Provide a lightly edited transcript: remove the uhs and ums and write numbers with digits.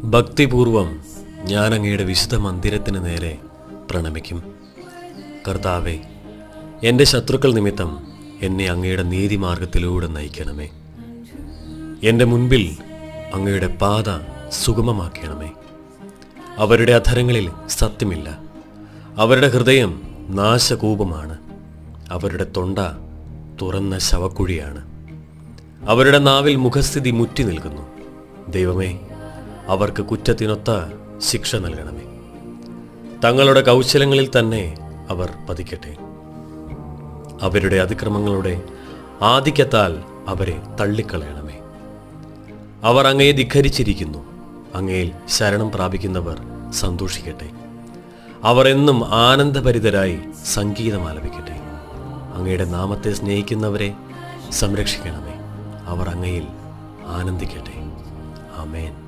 ഭക്തിപൂർവം ഞാൻ അങ്ങയുടെ വിശുദ്ധ മന്ദിരത്തിന് നേരെ പ്രണമിക്കും. കർത്താവേ, എൻ്റെ ശത്രുക്കൾ നിമിത്തം എന്നെ അങ്ങയുടെ നീതിമാർഗത്തിലൂടെ നയിക്കണമേ. എൻ്റെ മുൻപിൽ അങ്ങയുടെ പാത സുഗമമാക്കണമേ. അവരുടെ അധരങ്ങളിൽ സത്യമില്ല, അവരുടെ ഹൃദയം നാശകൂപമാണ്, അവരുടെ തൊണ്ട തുറന്ന ശവക്കുഴിയാണ്, അവരുടെ നാവിൽ മുഖസ്ഥിതി മുറ്റി നിൽക്കുന്നു. ദൈവമേ, അവർക്ക് കുറ്റത്തിനൊത്ത ശിക്ഷ നൽകണമേ. തങ്ങളുടെ കൗശലങ്ങളിൽ തന്നെ അവർ പതിക്കട്ടെ. അവരുടെ അതിക്രമങ്ങളുടെ ആധിക്യത്താൽ അവരെ തള്ളിക്കളയണമേ. അവർ അങ്ങയെ ധിഖരിച്ചിരിക്കുന്നു. അങ്ങയിൽ ശരണം പ്രാപിക്കുന്നവർ സന്തോഷിക്കട്ടെ. അവർ എന്നും ആനന്ദഭരിതരായി സംഗീതം ആലപിക്കട്ടെ. അങ്ങയുടെ നാമത്തെ സ്നേഹിക്കുന്നവരെ സംരക്ഷിക്കണമേ. അവർ അങ്ങയിൽ ആനന്ദിക്കട്ടെ. ആമേൻ.